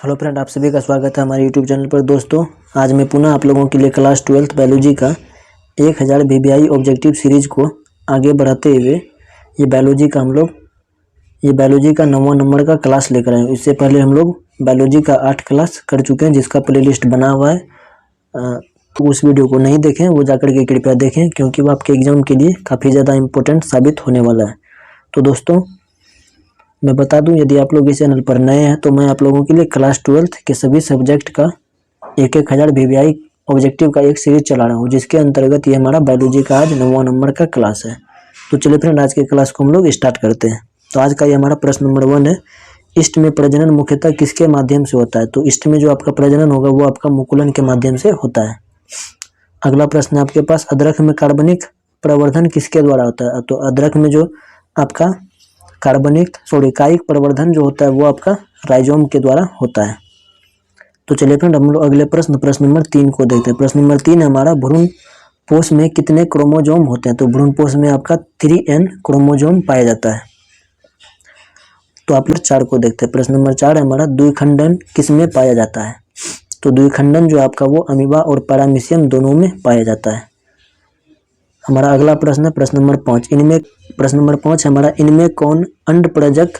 Hello friend, आप सभी का स्वागत है हमारे यूट्यूब चैनल पर। दोस्तों, आज मैं पुनः आप लोगों के लिए क्लास 12th बायोलॉजी का 1000 VBI ऑब्जेक्टिव सीरीज को आगे बढ़ाते हुए ये बायोलॉजी का 9वां नंबर का क्लास लेकर आए हैं। इससे पहले हम लोग बायोलॉजी का 8 क्लास कर चुके हैं, जिसका प्लेलिस्ट बना हुआ है। तो उस वीडियो को नहीं देखें, वो जाकर के कृपया देखें, क्योंकि वो आपके एग्जाम के लिए काफ़ी ज़्यादा इम्पोर्टेंट साबित होने वाला है। तो दोस्तों, मैं बता दूं, यदि आप लोग इस चैनल पर नए हैं तो मैं आप लोगों के लिए क्लास 12th के सभी सब्जेक्ट का 1000 VBI ऑब्जेक्टिव का एक सीरीज चला रहा हूं, जिसके अंतर्गत ये हमारा बायोलॉजी का आज 9वां नंबर का क्लास है। तो चलिए फ्रेंड, आज के क्लास को हम लोग स्टार्ट करते हैं। तो आज का ये हमारा प्रश्न नंबर 1 है, ईस्ट में प्रजनन मुख्यतः किसके माध्यम से होता है? तो ईस्ट में जो आपका प्रजनन होगा वो आपका मुकुलन के माध्यम से होता है। अगला प्रश्न है आपके पास, अदरक में कार्बनिक प्रवर्धन किसके द्वारा होता है? तो अदरक में जो आपका कायिक प्रवर्धन जो होता है वो आपका राइजोम के द्वारा होता है। तो चलिए फ्रेंड, हम लोग अगले प्रश्न नंबर 3 को देखते हैं। प्रश्न नंबर 3 है हमारा, भ्रूणपोष में कितने क्रोमोजोम होते हैं? तो भ्रूणपोष में आपका 3n क्रोमोजोम पाया जाता है। तो आप लोग 4 को देखते हैं। प्रश्न नंबर 4 है हमारा, द्विखंडन किसमें पाया जाता है? तो द्विखंडन जो आपका वो अमीबा और पैरामीशियम दोनों में पाया जाता है। हमारा अगला प्रश्न है प्रश्न नंबर 5 है हमारा, इनमें कौन अंडप्रजक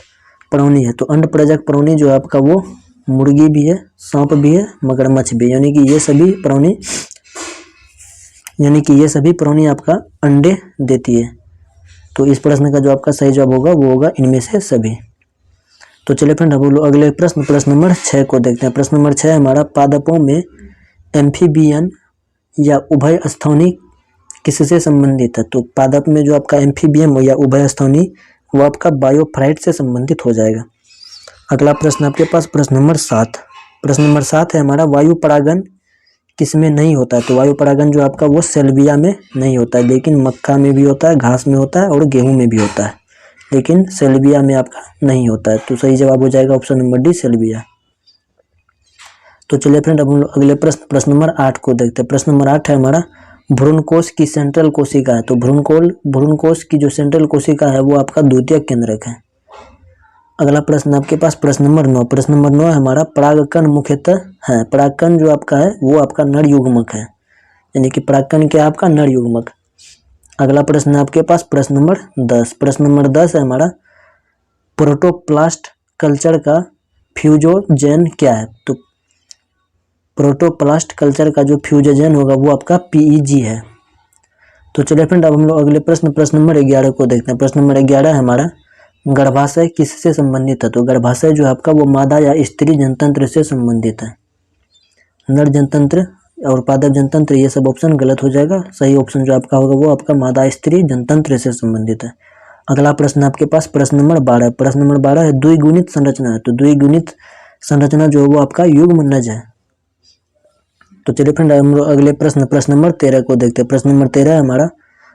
प्राणी है? तो अंडप्रजक प्राणी जो आपका वो मुर्गी भी है, सांप भी है, मगरमच्छ भी, यानी कि ये सभी प्राणी आपका अंडे देती है। तो इस प्रश्न का जो आपका सही जवाब होगा वो होगा इनमें से सभी। तो चलिए फ्रेंड, हम लोग अगले प्रश्न नंबर 6 को देखते हैं। प्रश्न नंबर 6 हमारा, पादपों में एम्फीबियन या उभयस्थानी किससे संबंधित है? तो पादप में जो आपका एम्फीबियम या उभयस्थानी वो आपका बायोफाइट से संबंधित हो जाएगा। अगला प्रश्न आपके पास प्रश्न नंबर 7 है हमारा, वायु परागन किसमें नहीं होता है? तो वायु परागन जो आपका वो सेल्विया में नहीं होता है, लेकिन मक्का में भी होता है, घास में होता है और गेहूं में भी होता है, लेकिन सेल्विया में आपका नहीं होता है। तो सही जवाब हो जाएगा ऑप्शन नंबर डी, सेल्विया। तो चलिए फ्रेंड, अब हम लोग अगले प्रश्न नंबर 8 को देखते हैं। प्रश्न नंबर 8 है हमारा, भ्रूणकोश की सेंट्रल कोशिका है। तो भ्रूणकोश की जो सेंट्रल कोशिका है वो आपका द्वितीयक केंद्रक है। अगला प्रश्न आपके पास प्रश्न नंबर 9 है हमारा, परागकण मुख्यतः है, परागकण जो आपका है वो आपका नर युग्मक है, यानी कि परागकण क्या आपका नर युग्मक। अगला प्रश्न आपके पास प्रश्न नंबर 10 है हमारा, प्रोटोप्लास्ट कल्चर का फ्यूजोजेन क्या है? तो प्रोटोप्लास्ट कल्चर का जो फ्यूजोजेन होगा वो आपका PEG है। तो चलिए फ्रेंड, अब हम लोग अगले प्रश्न नंबर 11 को देखते हैं। प्रश्न नंबर 11 है हमारा, गर्भाशय किससे संबंधित है? तो गर्भाशय जो आपका वो मादा या स्त्री जनतंत्र से संबंधित है। नर जनतंत्र और पादप जनतंत्र ये सब ऑप्शन गलत हो जाएगा। सही ऑप्शन जो आपका होगा वो आपका मादा स्त्री जनतंत्र से संबंधित है। अगला प्रश्न आपके पास प्रश्न नंबर 12 है, द्विगुणित संरचना है। तो द्विगुणित संरचना जो है वो आपका युग्मनज है। तो चलिए फ्रेंड, हम लोग अगले प्रश्न नंबर 13 को देखते हैं। प्रश्न नंबर 13 है हमारा,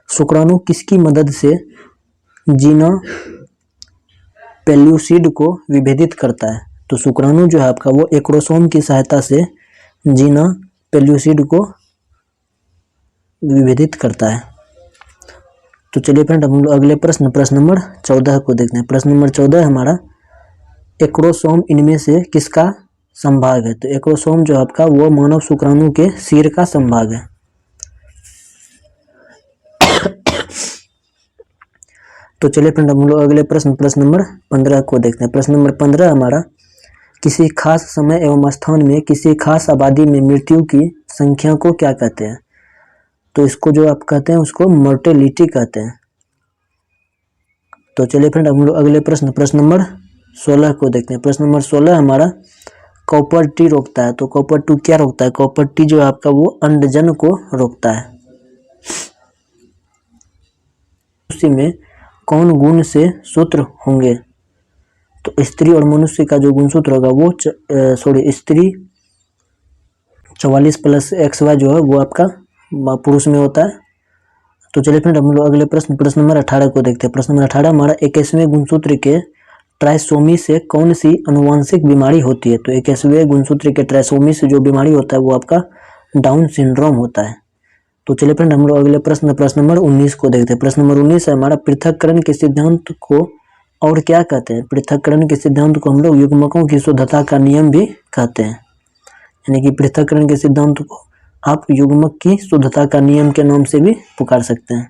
शुक्राणु किसकी मदद से जीना पेल्यूसिड को विभेदित करता है? तो शुक्राणु जो है आपका वो एक्रोसोम की सहायता से जीना पेल्यूसिड को विभेदित करता है। तो चलिए फ्रेंड, हम लोग अगले प्रश्न नंबर 14 को देखते हैं। प्रश्न नंबर 14 है हमारा, एक्रोसोम इनमें से किसका संभाग है? तो एक्रोसोम जो आपका वो मानव शुक्राणु के सिर का संभाग है। तो चलिए फ्रेंड, हम लोग अगले प्रश्न नंबर 15 को देखते हैं। प्रश्न नंबर 15 हमारा, किसी खास समय एवं स्थान में किसी खास आबादी में मृत्यु की संख्या को क्या कहते हैं? तो इसको जो आप कहते हैं उसको मोर्टेलिटी कहते हैं। तो चलिए फ्रेंड, हम लोग अगले प्रश्न नंबर 16 को देखते हैं। प्रश्न नंबर 16 हमारा, कॉपर टी रोकता है। तो कॉपर टू क्या रोकता है? कॉपर टी जो है आपका वो अंडजन को रोकता है। उसी में कौन गुण से सूत्र होंगे? तो स्त्री और मनुष्य का जो गुणसूत्र होगा वो स्त्री 44 + XY जो है वो आपका पुरुष में होता है। तो चलिए फ्रेंड, हम लोग अगले प्रश्न नंबर 18 को देखते हैं। प्रश्न नंबर 18 हमारा, 21वें गुणसूत्र के ट्राइसोमी से कौन सी अनुवांशिक बीमारी होती है? तो 21वें गुणसूत्र के ट्राइसोमी से जो बीमारी होता है वो आपका डाउन सिंड्रोम होता है। तो चलिए फ्रेंड, हम लोग अगले प्रश्न नंबर 19 को देखते हैं। प्रश्न नंबर 19 है हमारा, पृथक्करण के सिद्धांत को और क्या कहते हैं? पृथक्करण के सिद्धांत को हम लोग युग्मकों की शुद्धता का नियम भी कहते हैं। यानी कि पृथक्करण के सिद्धांत को आप युग्मक की शुद्धता का नियम के नाम से भी पुकार सकते हैं।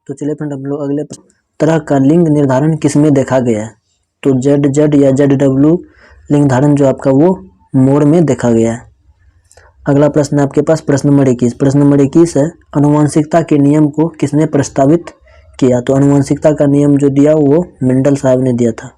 तो चलिए फ्रेंड हम लोग अगले तरह का लिंग निर्धारण किसमें देखा गया है? तो ZZ या ZW लिंग धारण जो आपका वो मोर में देखा गया है। अगला प्रश्न आपके पास प्रश्न नंबर 21। प्रश्न नंबर 21 है, अनुवांशिकता के नियम को किसने प्रस्तावित किया? तो अनुवांशिकता का नियम जो दिया वो मेंडल साहब ने दिया था।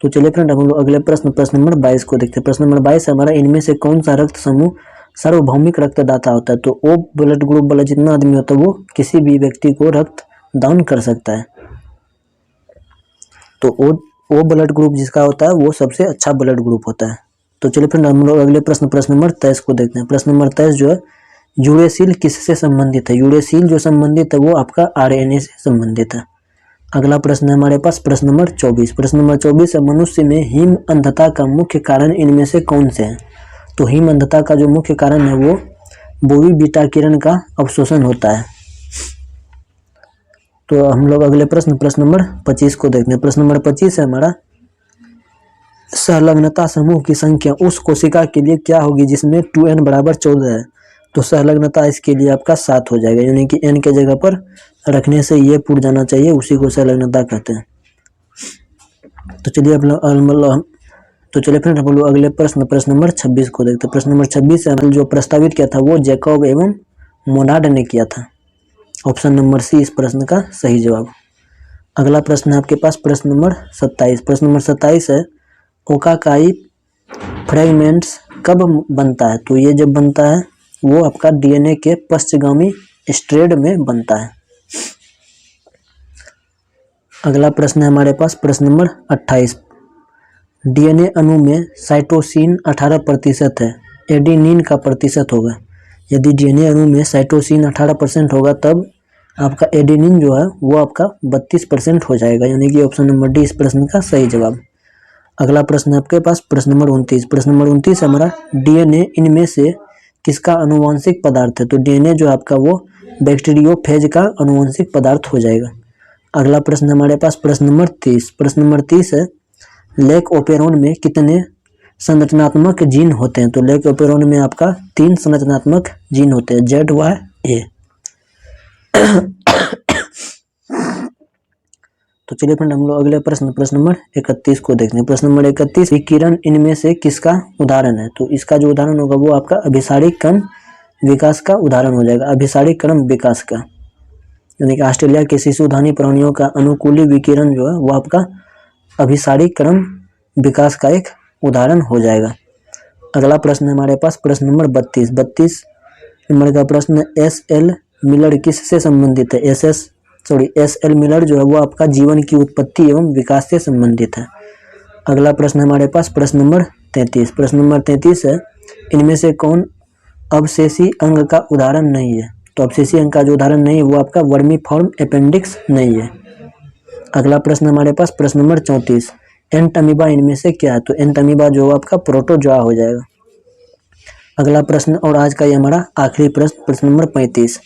तो चलिए फ्रेंड हम लोग अगले प्रश्न नंबर 22 को देखते हैं। प्रश्न नंबर 22 हमारा, इनमें से कौन सा रक्त समूह सार्वभौमिक रक्तदाता होता है? तो ओ ब्लड ग्रुप वाला जितना आदमी होता है वो किसी भी व्यक्ति को रक्त दान कर सकता है। तो ओ ब्लड ग्रुप जिसका होता है वो सबसे अच्छा ब्लड ग्रुप होता है। तो चलिए फ्रेंड हम लोग अगले प्रश्न नंबर 23 को देखते हैं। प्रश्न नंबर 23 जो है, यूरेसिल किससे संबंधित है? यूरेसिल जो संबंधित है वो आपका RNA से संबंधित है। अगला प्रश्न है हमारे पास प्रश्न नंबर 24। प्रश्न नंबर 24 है, मनुष्य में हिम अंधता का मुख्य कारण इनमें से कौन से है? तो हिम अंधता का जो मुख्य कारण है वो बोवी बीटा किरण का अवशोषण होता है। तो हम लोग अगले प्रश्न नंबर 25 को देखते हैं। प्रश्न नंबर 25 है हमारा, संलग्नता समूह की संख्या उस कोशिका के लिए क्या होगी जिसमें 2n बराबर 14 है? तो संलग्नता इसके लिए आपका 7 हो जाएगा, यानी कि n के जगह पर रखने से ये पुट जाना चाहिए, उसी को संलग्नता कहते हैं। तो चलिए फ्रेंड हम लोग अगले प्रश्न नंबर 26 को देखते हैं। प्रश्न नंबर 26 है, जो प्रस्तावित किया था वो जैकब एवं मोनार्ड ने किया था। ऑप्शन नंबर सी इस प्रश्न का सही जवाब। अगला प्रश्न है आपके पास प्रश्न नंबर 27। प्रश्न नंबर 27 है, ओकाकाई फ्रेगमेंट्स कब बनता है? तो ये जब बनता है वो आपका DNA के पश्चगामी स्ट्रैंड में बनता है। अगला प्रश्न है हमारे पास प्रश्न नंबर 28। DNA अणु में साइटोसिन 18% है, एडेनिन का प्रतिशत होगा। यदि DNA अणु में साइटोसिन 18% होगा तब आपका एडेनिन जो है वो आपका 32% हो जाएगा, यानी कि ऑप्शन नंबर डी इस प्रश्न का सही जवाब। अगला प्रश्न है आपके पास प्रश्न नंबर 29। प्रश्न नंबर 29 हमारा, DNA इनमें से किसका अनुवांशिक पदार्थ है? तो DNA जो आपका वो बैक्टीरियोफेज का अनुवांशिक पदार्थ हो जाएगा। अगला प्रश्न हमारे पास प्रश्न नंबर 30। प्रश्न नंबर 30 है, लेक ओपेरोन में कितने संरचनात्मक जीन होते हैं? तो लेक ओपेरोन में आपका 3 संरचनात्मक जीन होते हैं, ZYA। तो चलिए फ्रेंड हम लोग अगले प्रश्न नंबर 31 को देखते हैं। प्रश्न नंबर 31, विकिरण इनमें से किसका उदाहरण है? तो इसका जो उदाहरण होगा वो आपका अभिसारिक कण विकास का उदाहरण हो जाएगा। अभिसारिक क्रम विकास का, यानी कि ऑस्ट्रेलिया के शिशुधानी प्राणियों का अनुकूली विकिरण जो है वो आपका अभिसारिक क्रम विकास का एक उदाहरण हो जाएगा। अगला प्रश्न हमारे पास प्रश्न नंबर 32 नंबर का प्रश्न, SL मिलर किससे संबंधित है? SL मिलर जो है वो आपका जीवन की उत्पत्ति एवं विकास से संबंधित है। अगला प्रश्न हमारे पास प्रश्न नंबर 33। प्रश्न नंबर 33 है, इनमें से कौन अवशेषी अंग का उदाहरण नहीं है? तो अवशेषी अंग का जो उदाहरण नहीं है वो आपका वर्मीफॉर्म अपेंडिक्स नहीं है। अगला प्रश्न हमारे पास प्रश्न नंबर 34, एंट अमीबा इनमें से क्या है? तो एंट अमीबा जो आपका प्रोटोजोआ हो जाएगा। अगला प्रश्न और आज का ये हमारा आखिरी प्रश्न नंबर 35,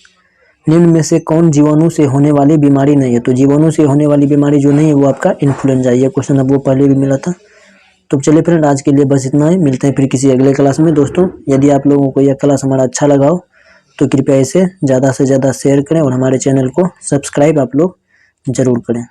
निम्न में से कौन जीवाणु से होने वाली बीमारी नहीं है? तो जीवाणु से होने वाली बीमारी जो नहीं है वो आपका इन्फ्लुएंजा। ये क्वेश्चन अब वो पहले भी मिला था। तो चलिए फ्रेंड आज के लिए बस इतना ही, मिलते हैं फिर किसी अगले क्लास में। दोस्तों यदि आप लोगों को यह क्लास हमारा अच्छा लगा हो तो कृपया इसे ज़्यादा से ज़्यादा शेयर करें और हमारे चैनल को सब्सक्राइब आप लोग ज़रूर करें।